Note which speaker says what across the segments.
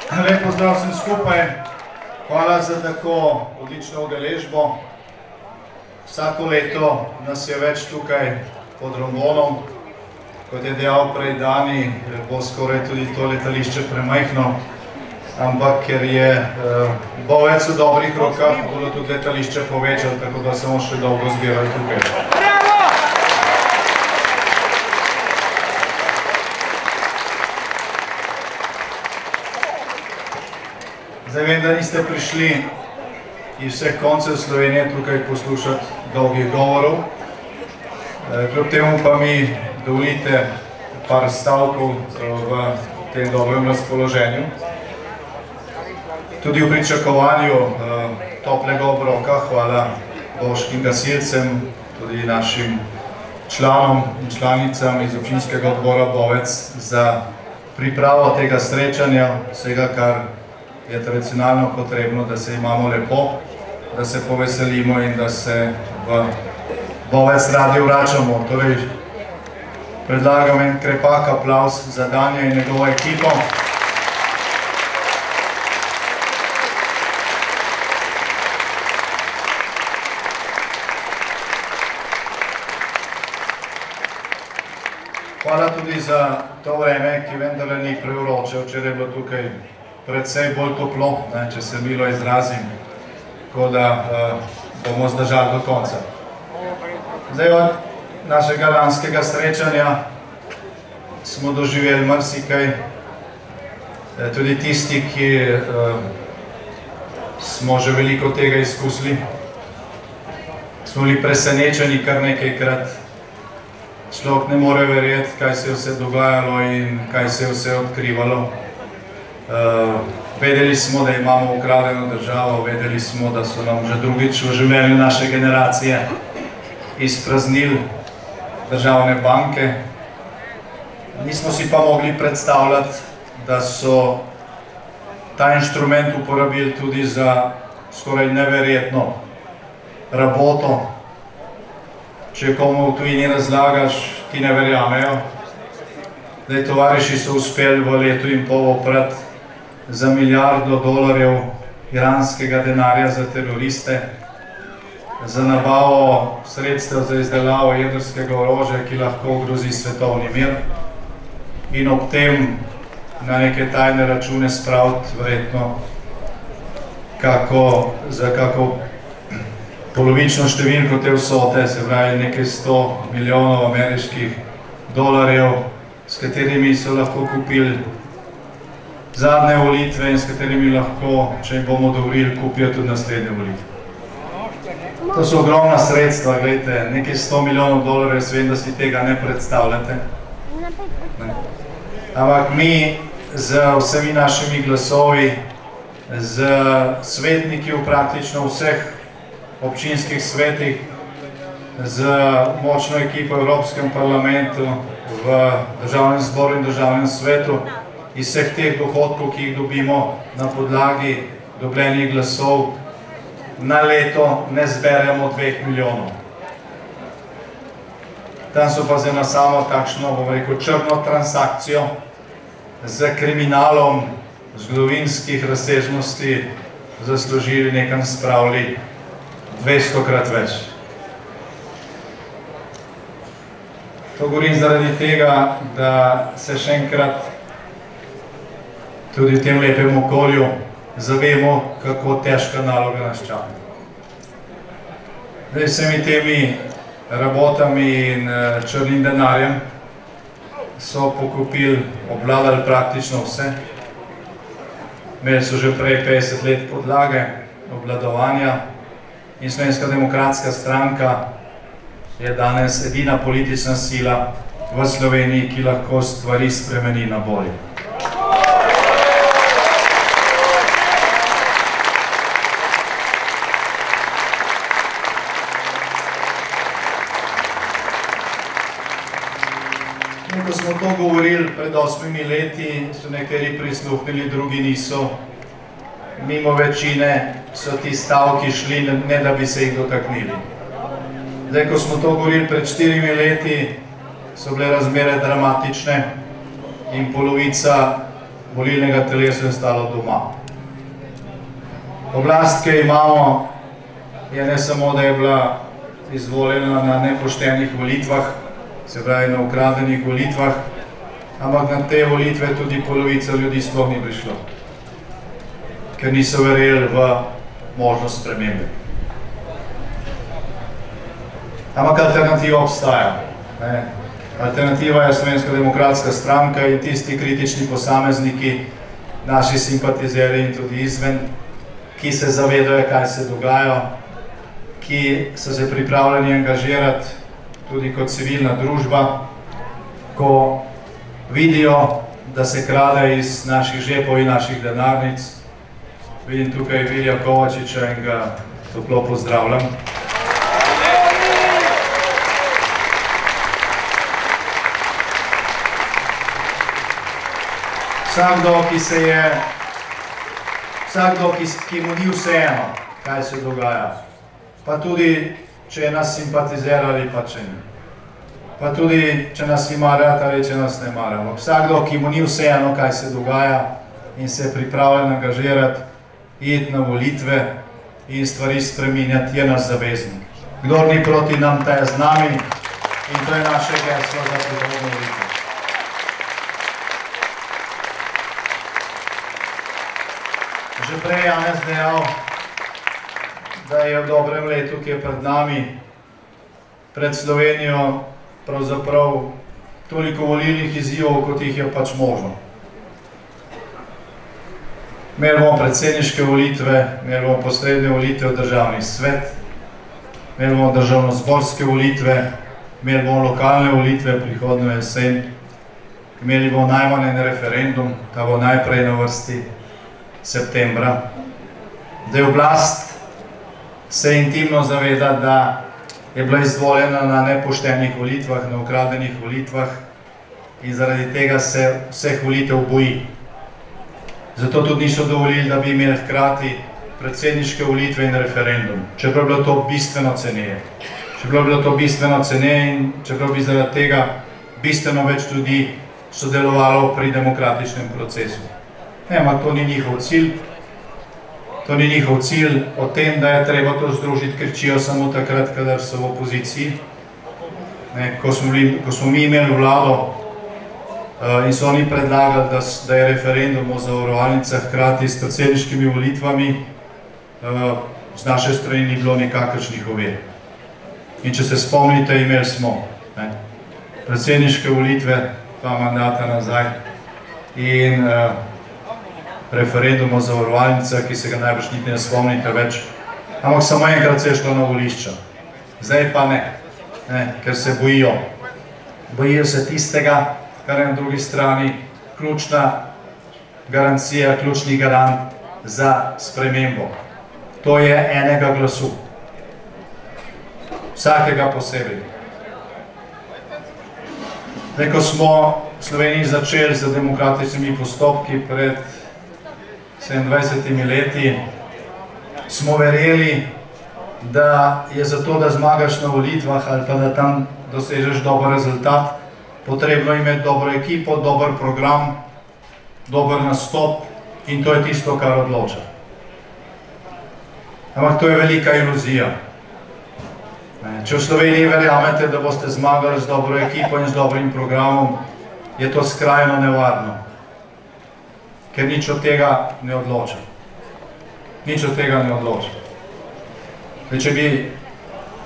Speaker 1: Lep pozdrav vsem skupaj. Hvala za tako odlično udeležbo. Vsako leto nas je več tukaj pod Rombonom. Kot je dejal prej Dani, bo skoraj tudi to letališče premajhno, ampak ker je Bovec v dobrih rokah, bodo tudi letališče povečali, tako da se bomo še dolgo zbirali tukaj. Zdaj vem, da niste prišli iz vseh koncev Slovenije tukaj poslušati dolgih govorov. Kljub temu pa mi dovolite par stavkov v tem dobrem razpoloženju. Tudi v pričakovanju toplega obroka hvala bovškim gasilcem, tudi našim članom in članicam iz občinskega odbora Bovec za pripravo tega srečanja, vsega, kar je tradicionalno potrebno, da se imamo lepo, da se poveselimo in da se v Bovec radi vračamo. Torej, predlagam en krepak aplavz za Danjo in njegovo ekipo. Hvala tudi za to vreme, ki vendarle ni prevroče. Včeraj je bilo tukaj predvsej bolj toplo, če se milo izrazim, tako da bomo zdržali do konca. Zdaj od našega lanskega srečanja smo doživeli marsikaj, tudi tisti, ki smo že veliko tega izkusili. Smo bili presenečeni kar nekajkrat. Človek ne more verjeti, kaj se je vse dogajalo in kaj se je vse odkrivalo. Vedeli smo, da imamo ukradeno državo, vedeli smo, da so nam že drugič v življenju naše generacije izpraznili državne banke. Nismo si pa mogli predstavljati, da so ta inštrument uporabili tudi za skoraj neverjetno raboto. Če komu v tujini razlagaš, ti ne verjamejo. Zdaj, tovariši so uspeli v letu in pol oprati za $1 milijardo iranskega denarja za teroriste, za nabavo sredstev za izdelavo jedrskega orožja, ki lahko ogrozi svetovni mir, in ob tem na neke tajne račune spraviti verjetno za kako polovično številko te vsote, se pravi nekaj 100 milijonov ameriških dolarjev, s katerimi so lahko kupili zadnje volitve in s katerimi lahko, če jim bomo dovolili, kupijo tudi naslednje volitve. To so ogromna sredstva, gledajte, nekaj 100 milijonov dolarjev, jaz vem, da si tega ne predstavljate. Ampak mi z vsemi našimi glasovi, z svetniki v praktično vseh občinskih svetih, z močno ekipo v Evropskem parlamentu, v državnem zboru in državnem svetu, iz vseh teh dohodkov, ki jih dobimo na podlagi dobljenih glasov, na leto ne zberemo 2 milijonov. Tam so pa za eno samo takšno, bom rekel, črno transakcijo z kriminalom zgodovinskih razsežnosti zaslužili, nekam spravili 200-krat več. To govorim zaradi tega, da se še enkrat tudi v tem lepem okolju zavemo, kako težka naloga nas čaka. Zdaj, vsemi temi rabotami in črnim denarjem so pokupili, obvladali praktično vse. Imeli so že prej 50 let podlage obvladovanja in Slovenska demokratska stranka je danes edina politična sila v Sloveniji, ki lahko stvari spremeni na bolje. Ko smo to govorili pred 8 leti, so nekateri prisluhnili, drugi niso. Mimo večine so ti stavki šli, ne da bi se jih dotaknili. Zdaj, ko smo to govorili pred 4 leti, so bile razmere dramatične in polovica volilnega telesa je ostalo doma. Oblast, ki jo imamo, je ne samo, da je bila izvoljena na nepoštenih volitvah, se pravi na ukradenih volitvah, ampak na te volitve tudi polovica ljudi sploh ni prišlo, ker niso verjeli v možnost spremembe. Ampak alternativa obstaja. Alternativa je Slovenska demokratska stranka in tisti kritični posamezniki, naši simpatizeri in tudi izven, ki se zavedajo, kaj se dogaja, ki so se pripravljeni angažirati tudi kot civilna družba, ko vidijo, da se krade iz naših žepov in naših denarnic. Vidim tukaj Vilija Kovačiča in ga toplo pozdravljam. Vsakdo, ki mu ni vseeno, kaj se dogaja, pa tudi, če je nas simpatizer ali pa če ni. Pa tudi, če nas ima rad ali če nas ne mara. Vsakdo, ki mu ni vseeno, kaj se dogaja in se je pripravljen angažirati, iti na volitve in stvari spreminjati, je naš zaveznik. Kdor ni proti nam, ta je z nami in to je naše geslo za prihodnje volitve. Že prej Janez dejal, da je v dobrem letu, ki je pred nami, pred Slovenijo, pravzaprav toliko volilnih izzivov, kot jih je pač možno. Imeli bomo predsedniške volitve, imeli bomo posredne volitve v državni svet, imeli bomo državnozborske volitve, imeli bomo lokalne volitve prihodnjo jesen, imeli bomo najmanj en referendum, ta bo najprej na vrsti septembra. Da je oblast se intimno zaveda, da je bila izvoljena na nepoštenih volitvah, na ukradenih volitvah in zaradi tega se vseh volitev boji. Zato tudi niso dovolili, da bi imeli hkrati predsedniške volitve in referendum, čeprav bi bilo to bistveno ceneje. Čeprav bi bilo to bistveno ceneje in čeprav bi zaradi tega bistveno več ljudi sodelovalo pri demokratičnem procesu. Ne, ampak to ni njihov cilj. To ni njihov cilj. O tem, da je treba to združiti, kričijo samo takrat, kadar so v opoziciji. Ko smo mi imeli vlado in so oni predlagali, da je referendum o zavarovalnicah hkrati s predsedniškimi volitvami, z naše strani ni bilo nikakršnih ovir. In če se spomnite, imeli smo predsedniške volitve, pa mandata nazaj, in referendum o zavarovalnicah, ki se ga najbrž niti ne spomnite več, ampak samo enkrat se je šlo na volišča. Zdaj pa ne, ker se bojijo. Bojijo se tistega, kar je na drugi strani ključna garancija, ključni garant za spremembo. To je enega glasu. Vsakega posebej. Ko smo v Sloveniji začeli z demokratičnimi postopki pred 27 leti, smo verjeli, da je zato, da zmagaš na volitvah ali pa da tam dosežeš dober rezultat, potrebno imeti dobro ekipo, dober program, dober nastop in to je tisto, kar odloča. Ampak to je velika iluzija. Če v Sloveniji verjamete, da boste zmagali z dobro ekipo in z dobrim programom, je to skrajno nevarno. Ker nič od tega ne odloča. Nič od tega ne odloča. Če bi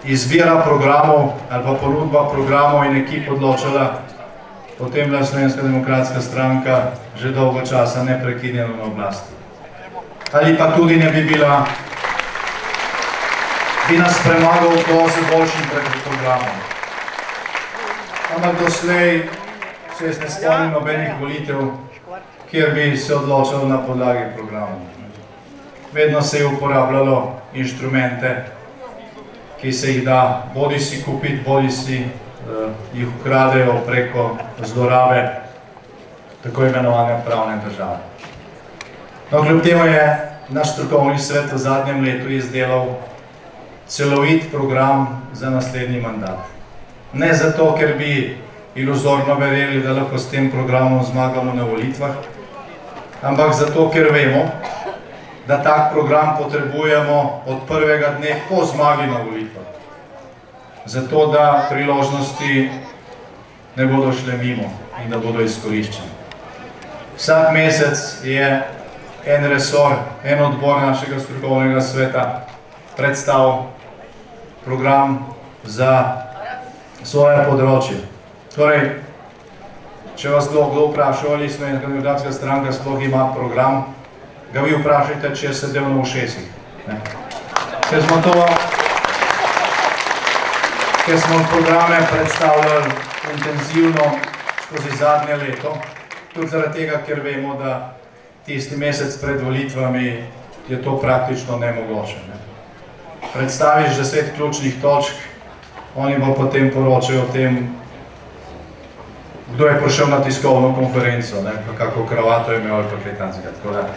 Speaker 1: izbira programov ali pa ponudba programov in ekip odločala, potem bila Slovenska demokratska stranka že dolgo časa neprekinjeno na oblasti. Ali pa tudi ne bi bila, bi nas premagal to z boljšim programom. Ampak doslej se jaz ne spomnim nobenih volitev, kjer bi se odločalo na podlagi programov. Vedno se je uporabljalo inštrumente, ki se jih da bodi si kupiti, bodi si jih ukradejo preko zlorabe tako imenovane pravne države. No, kljub temu je naš strokovni svet v zadnjem letu izdelal celovit program za naslednji mandat. Ne zato, ker bi iluzorno verjeli, da lahko s tem programom zmagamo na volitvah, ampak zato, ker vemo, da tak program potrebujemo od prvega dne po zmagi na volitvah. Zato, da priložnosti ne bodo šle mimo in da bodo izkoriščene. Vsak mesec je en resor, en odbor našega strokovnega sveta predstavil program za svoje področje. Torej, če vas kdo vpraša, ali Slovenska demokratska stranka sploh ima program, ga vi vprašajte, če je sedel na ušesih. Ker smo programe predstavljali intenzivno skozi zadnje leto, tudi zaradi tega, ker vemo, da tisti mesec pred volitvami je to praktično nemogoče. Predstaviš 10 ključnih točk, oni bo potem poročajo o tem, kdo je prišel na tiskovno konferenco, pa kako kravato je imel ali pa kaj tanskega.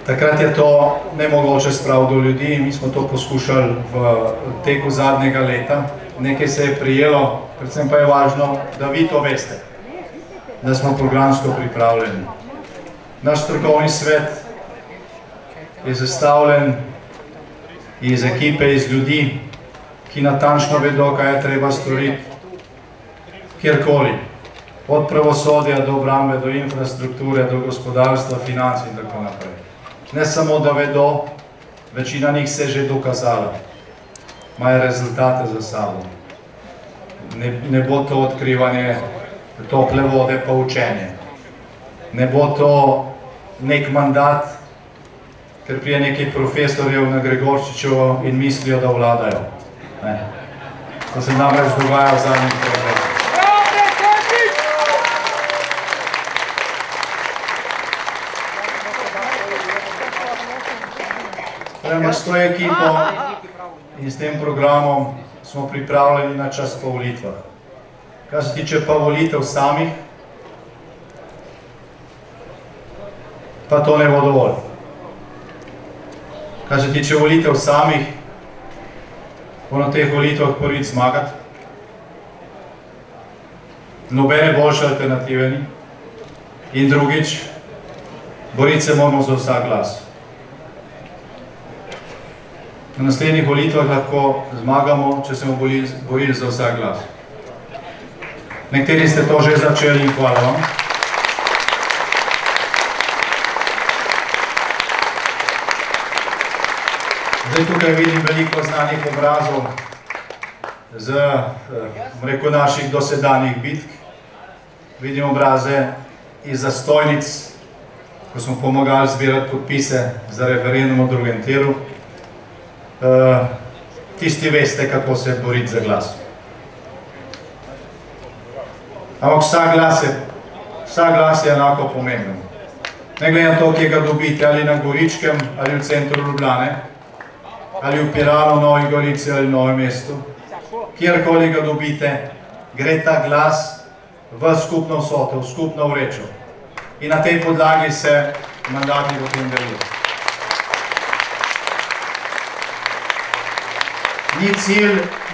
Speaker 1: Takrat je to nemogoče spraviti do ljudi in mi smo to poskušali v teku zadnjega leta. Nekaj se je prijelo, predvsem pa je važno, da vi to veste, da smo programsko pripravljeni. Naš strokovni svet je sestavljen iz ekipe, iz ljudi, ki natančno vedo, kaj je treba storiti kjerkoli. Od pravosodja do obrambe, do infrastrukture, do gospodarstva, financ in tako naprej. Ne samo, da vedo, večina njih se je že dokazala, imajo rezultate za sabo. Ne bo to odkrivanje tople vode pa učenje. Ne bo to nek mandat, ker prije nekaj profesorjev na Gregorčičevo in mislijo, da vladajo. To se namreč dogaja v zadnjih letih. S to ekipo in s tem programom smo pripravljeni na čas po volitvah. Kar se tiče pa volitev samih, pa to ne bo dovolj. Kar se tiče volitev samih, bo na teh volitvah prvič zmagati. Nobene boljše alternative ni. In drugič, boriti se moramo za vsak glas. Na naslednjih volitvah lahko zmagamo, če se bomo borili za vsak glas. Nekateri ste to že začeli in hvala vam. Zdaj tukaj vidim veliko znanih obrazov z naših dosedanjih bitk. Vidim obraze iz zastojnic, ko smo pomagali zbirati podpise za referendum o drugem tiru. Tisti veste, kako se boriti za glas. Ampak vsak glas je enako pomemben. Ne glede na to, kje ga dobite, ali na Goričkem, ali v centru Ljubljane, ali v Piranu, Novi Gorici ali Novem mestu, kjerkoli ga dobite, gre ta glas v skupno vsoto, v skupno vrečo. In na tej podlagi se mandati potem delijo.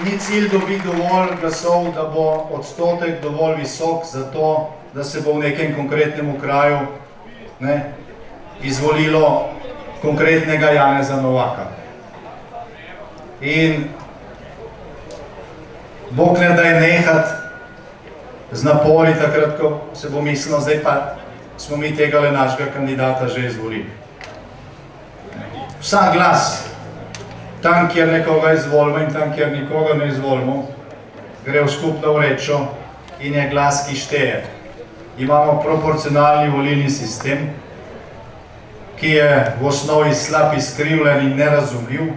Speaker 1: Ni cilj dobiti dovolj glasov, da bo odstotek dovolj visok za to, da se bo v nekem konkretnem kraju izvolilo konkretnega Janeza Novaka. In Bog ne daj nehati z napori takrat, ko se bo mislilo, zdaj pa smo mi tega našega kandidata že izvolili. Vsak glas, tam, kjer nekoga izvolimo in tam, kjer nikoga ne izvolimo, gre v skupno vrečo in je glas, ki šteje. Imamo proporcionalni volilni sistem, ki je v osnovi slab, izkrivljen in nerazumljiv,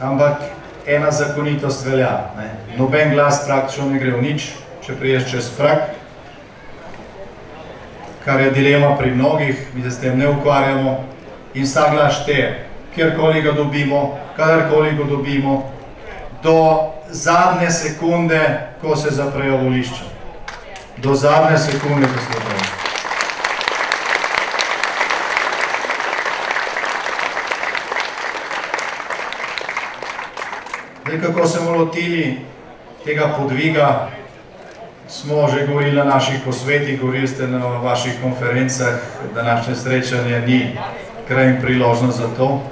Speaker 1: ampak ena zakonitost velja. Noben glas praktično ne gre v nič, če priješ čez prag, kar je dilema pri mnogih, mi se s tem ne ukvarjamo, in vsak glas šteje. Kjerkoli ga dobimo, kadarkoli ga dobimo, do zadnje sekunde, ko se zaprejo volišča. Do zadnje sekunde, ko se zaprejo. Zdaj, kako se bomo lotili tega podviga, smo že govorili na naših posvetih, govorili ste na vaših konferencah, današnje srečanje ni kraj in priložnost za to.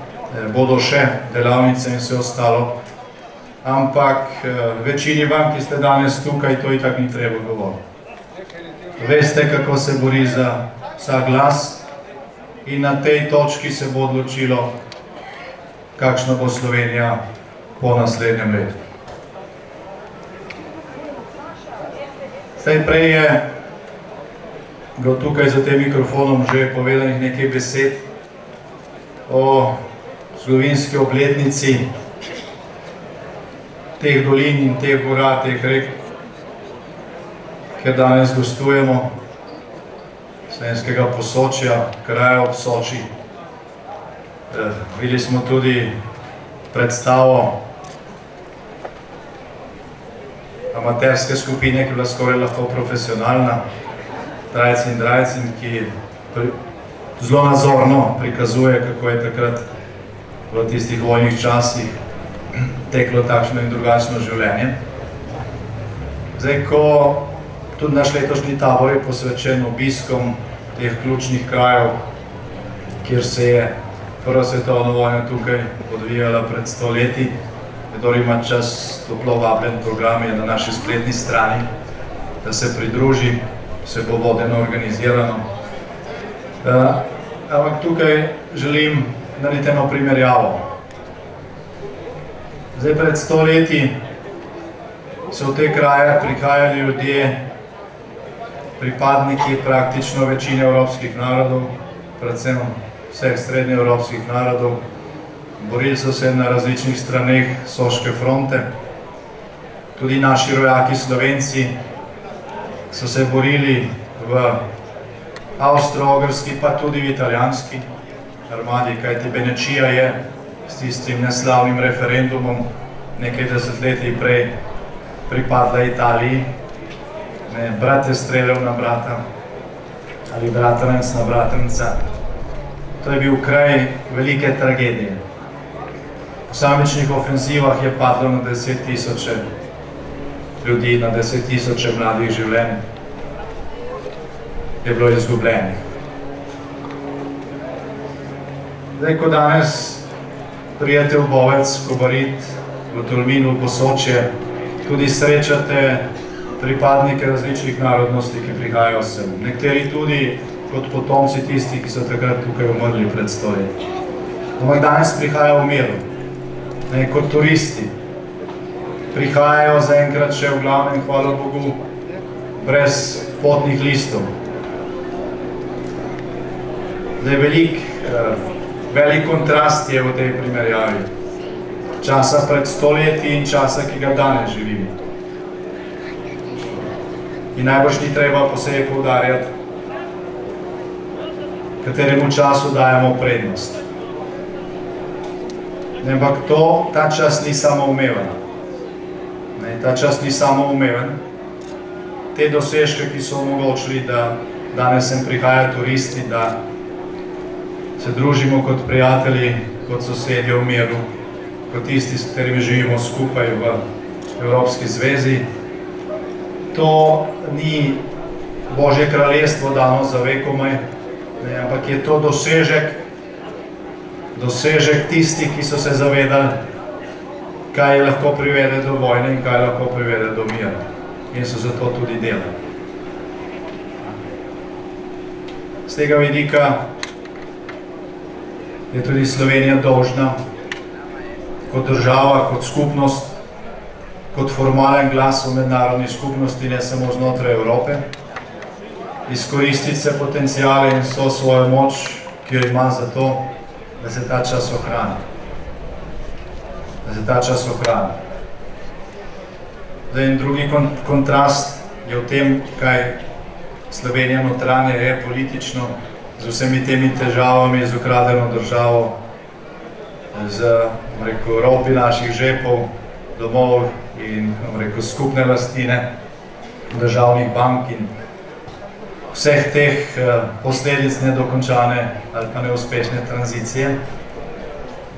Speaker 1: Bodo še delavnice in vse ostalo, ampak večini vam, ki ste danes tukaj, to itak ni treba govoriti. Veste, kako se bori za vsak glas in na tej točki se bo odločilo, kakšna bo Slovenija po naslednjem letu. Zdaj prej je bilo tukaj za tem mikrofonom že povedanih nekaj besed o slovenski obletnici teh dolin in teh gora, teh rek, kjer danes gostujemo, slovenskega Posočja, kraja ob Soči. Videli smo tudi predstavo amaterske skupine, ki je bila skoraj lahko profesionalna, Drajci in Drajcin, ki zelo nazorno prikazuje, kako je takrat v tistih vojnih časih teklo takšno in drugačno življenje. Zdaj, ko tudi naš letošnji tabor je posvečen obiskom teh ključnih krajev, kjer se je Prva svetovna vojna tukaj odvijala pred 100 leti, kdor ima čas, toplo vabljen program je na naši spletni strani, da se pridruži, se bo vodeno organizirano. Ampak tukaj želim narediti eno primerjavo. Zdaj, pred 100 leti so v te kraje prihajali ljudje, pripadniki praktično večine evropskih narodov, predvsem vseh srednjeevropskih narodov. Borili so se na različnih straneh Soške fronte. Tudi naši rojaki Slovenci so se borili v avstro-ogrski, pa tudi v italijanski armadi, kajti Benečija je s tistim neslavnim referendumom nekaj desetletij prej pripadla Italiji. Brat je streljal na brata ali bratranec na bratranca. To je bil kraj velike tragedije. V posamičnih ofenzivah je padlo na 10.000 ljudi, na 10.000 mladih življenj je bilo izgubljenih. Zdaj, ko danes prijete v Bovec, Kobarid, v Tolmin, v Posočje, tudi srečate pripadnike različnih narodnosti, ki prihajajo sem. Nekateri tudi kot potomci tistih, ki so takrat tukaj umrli pred 100 leti. Ampak danes prihajajo v miru, kot turisti. Prihajajo zaenkrat še v glavnem, hvala Bogu, brez potnih listov. Zdaj, velik kontrast je v tej primerjavi. Časa pred 100 leti in časa, ki ga danes živimo. In najbolj ni treba posebej poudarjati, kateremu času dajemo prednost. Ampak ta čas ni samoumeven. Ta čas ni samoumeven. Te dosežke, ki so omogočili, da danes sem prihajajo turisti, da se družimo kot prijatelji, kot sosedje v miru, kot tisti, s katerimi živimo skupaj v Evropski zvezi. To ni Božje kraljestvo dano za vekomaj, ampak je to dosežek tistih, ki so se zavedali, kaj lahko privede do vojne in kaj lahko privede do mira. In so zato tudi delali. Z tega vidika je tudi Slovenija dolžna kot država, kot skupnost, kot formalen glas v mednarodni skupnosti, ne samo znotraj Evrope, izkoristiti se potencijale in vso svojo moč, ki jo ima za to, da se ta čas ohrani. Da se ta čas ohrani. In drugi kontrast je v tem, kaj Slovenija notranje je politično, z vsemi temi težavami, z ukradeno državo, z ropi naših žepov, domov in skupne lastine državnih bank in vseh teh posledic nedokončane ali pa neuspešne tranzicije.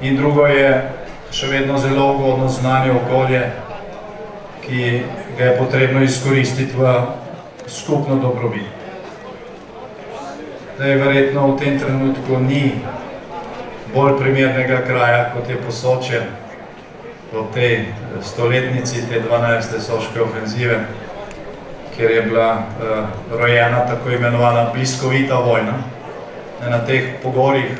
Speaker 1: In drugo je še vedno zelo ugodno zunanje okolje, ki ga je potrebno izkoristiti v skupno dobrobit. Zdaj, verjetno v tem trenutku ni bolj primernega kraja, kot je Posočje, v tej stoletnici te 12. soške ofenzive, kjer je bila rojena tako imenovana bliskovita vojna. Na teh pogorjih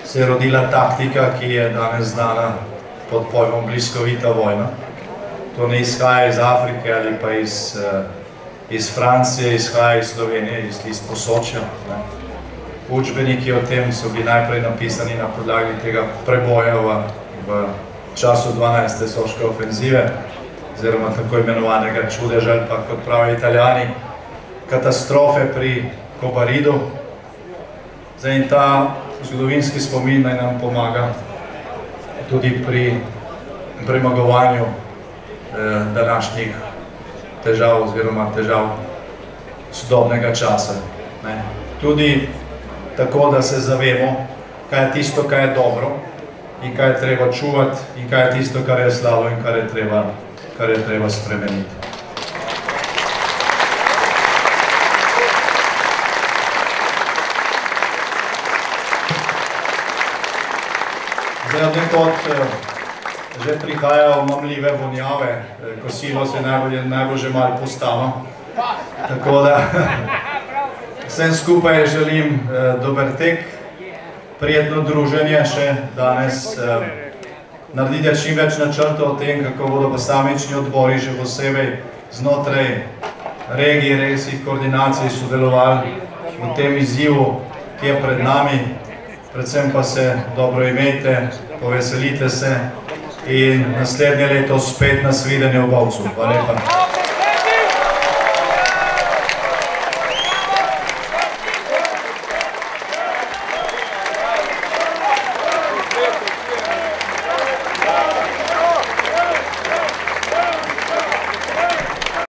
Speaker 1: se je rodila taktika, ki je danes znana pod pojmom bliskovita vojna. To ne izhaja iz Afrike ali pa iz Francije, izhaja iz Slovenije, iz Posočja. Učbeniki o tem so bili najprej napisani na podlagi tega preboja v času 12. soške ofenzive, oziroma tako imenovanega čudeža, ali pa, kot pravijo Italijani, katastrofe pri Kobaridu. Zdaj, in ta zgodovinski spomin naj nam pomaga tudi pri premagovanju današnjih težav oziroma težav sodobnega časa. Tudi tako, da se zavemo, kaj je tisto, kaj je dobro in kaj je treba čuvati in kaj je tisto, kar je slabo in kar je treba spremeniti. Zdaj, od nekod že prihajajo mamljive vonjave, kosilo se najbolj že malo postalo, tako da vsem skupaj želim dober tek, prijetno druženje še danes, naredite čim več načrtov o tem, kako bodo posamični odbori še posebej znotraj regij, regijskih koordinacij sodelovali v tem izzivu, ki je pred nami. Predvsem pa se dobro imejte, poveselite se in naslednje leto spet na svidenje v Bovcu. Hvala lepa.